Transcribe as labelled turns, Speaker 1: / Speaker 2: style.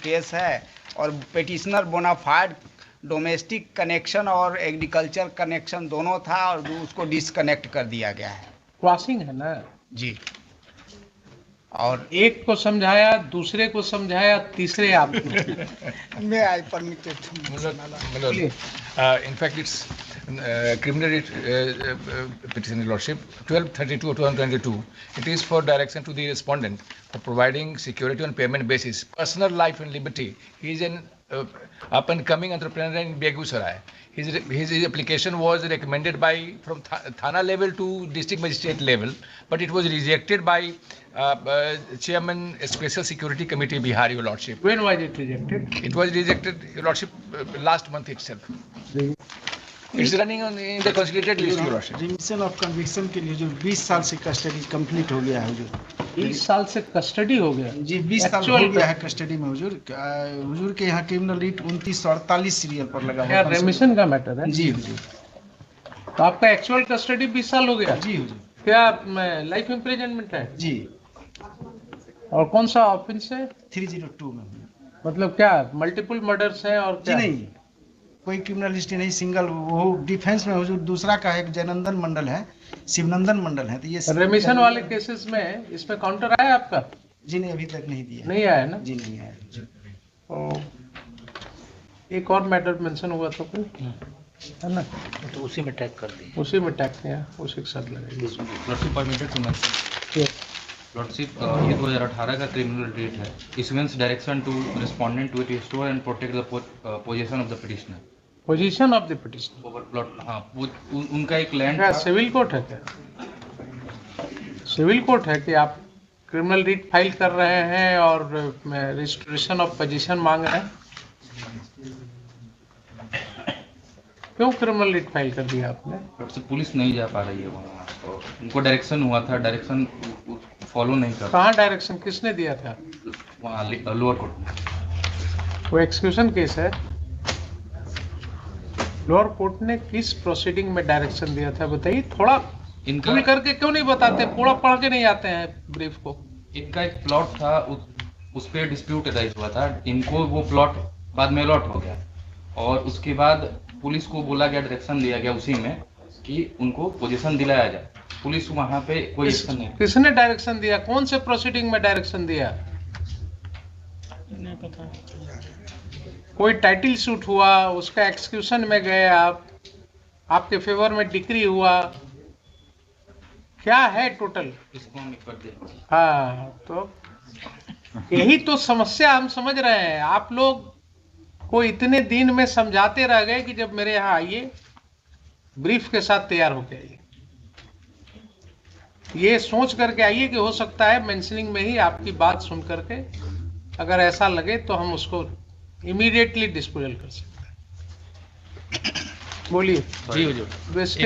Speaker 1: Case है और petitioner bonafide domestic connection और एग्रीकल्चर कनेक्शन दोनों था और उसको डिसकनेक्ट कर दिया गया है
Speaker 2: क्रॉसिंग है ना
Speaker 1: जी। और
Speaker 2: एक को समझाया, दूसरे को समझाया, तीसरे आपको
Speaker 1: मैं आई permitted
Speaker 3: in fact, it's criminal petition, Your Lordship, 1232 of 2022. It is for direction to the respondent for providing security on payment basis, personal life and liberty. He is an up-and-coming entrepreneur in Begusarai. His application was recommended from Thana level to district magistrate level, but it was rejected by Chairman Special Security Committee, Bihar, Your Lordship.
Speaker 2: When was it rejected?
Speaker 3: It was rejected, Your Lordship, last month itself. It's running in the consolidated list, Your Lordship.
Speaker 4: Remission of conviction के लिए जो 20 साल से custody complete हो गया है हुजूर।
Speaker 2: 20 साल से कस्टडी हो गया
Speaker 4: जी 20 साल हो गया है कस्टडी में हुजूर। हुजूर के यहाँ क्रिमिनल रीट 2948 सीरियल पर लगा हुआ है।
Speaker 2: रेमिशन का मैटर है
Speaker 4: जी हुजूर।
Speaker 2: तो आपका एक्चुअल कस्टडी 20 साल हो गया
Speaker 4: जी हुजूर।
Speaker 2: क्या लाइफ इम्प्रिजनमेंट है
Speaker 4: जी।
Speaker 2: और कौन सा ऑफेंस है?
Speaker 4: 302 में।
Speaker 2: मतलब क्या मल्टीपल मर्डर्स हैं और
Speaker 4: जी
Speaker 2: क्या?
Speaker 4: नहीं, कोई क्रिमिनल हिस्ट्री नहीं, सिंगल वो डिफेंस में हुजूर। दूसरा का है जयनंदन मंडल है, शिवनंदन मंडल है। तो ये
Speaker 2: रेमिशन वाले केसेस में इसमें काउंटर आया आपका?
Speaker 4: जी नहीं, अभी तक नहीं दिया।
Speaker 2: नहीं आया ना?
Speaker 4: जी नहीं आया।
Speaker 2: तो एक और मैटर मेंशन हुआ था कोई है ना,
Speaker 5: तो उसी में टैग कर दी,
Speaker 2: उसी में टैग किया, उसी के साथ लगाई।
Speaker 6: Lordship permitted to mention lordship, ये 2018 का क्रिमिनल रेट है। Issuance direction to respondent to restore and protect the position of the petitioner.
Speaker 2: Position of the petitioner
Speaker 6: over plot, हाँ उनका एक लैंड
Speaker 2: क्या
Speaker 6: था।
Speaker 2: सिविल कोर्ट है? क्या सिविल कोर्ट है कि आप क्रिमिनल रीट फाइल कर रहे हैं और रिस्टोरेशन ऑफ पोजीशन मांग रहे हैं? क्यों क्रिमिनल रीट फाइल कर दिया आपने?
Speaker 6: लॉर्डशिप पुलिस नहीं जा पा रही है वहाँ, तो उनको डायरेक्शन हुआ था, डायरेक्शन फॉलो नहीं कर।
Speaker 2: कहाँ डायरेक्शन किसने दिया था?
Speaker 6: वहाँ लोअर कोर्ट में।
Speaker 2: वो एक्सक्यूशन केस है। लोअर कोर्ट ने किस प्रोसीडिंग में डायरेक्शन दिया था बताइए थोड़ा।
Speaker 6: इनका
Speaker 2: खुल करके क्यों नहीं बताते? पूरा पढ़ के नहीं आते हैं ब्रीफ को।
Speaker 6: इनका एक प्लॉट था, उस पर डिस्प्यूट राइज हुआ था। इनको वो प्लॉट बाद में अलॉट हो गया और उसके बाद पुलिस को बोला गया, डायरेक्शन दिया गया उसी में कि उनको पोजीशन दिलाया जाए। पुलिस वहां पे कोई एक्शन नहीं।
Speaker 2: किसने डायरेक्शन दिया? कौन से प्रोसीडिंग में डायरेक्शन दिया?
Speaker 5: नहीं पता।
Speaker 2: कोई टाइटल सूट हुआ, उसका एक्सक्यूशन में गए आप, आपके फेवर में डिक्री हुआ, क्या है टोटल?
Speaker 6: इसको हम कर दे।
Speaker 2: हाँ, तो यही तो समस्या हम समझ रहे हैं। आप लोग को इतने दिन में समझाते रह गए कि जब मेरे यहाँ आइए ब्रीफ के साथ तैयार होके आइए, ये सोच करके आइए कि हो सकता है मेंशनिंग में ही आपकी बात सुन करके अगर ऐसा लगे तो हम उसको इमीडिएटली डिस्पोजल कर सकते हैं। बोलिए
Speaker 6: जी हुजूर।
Speaker 2: वेस्टेज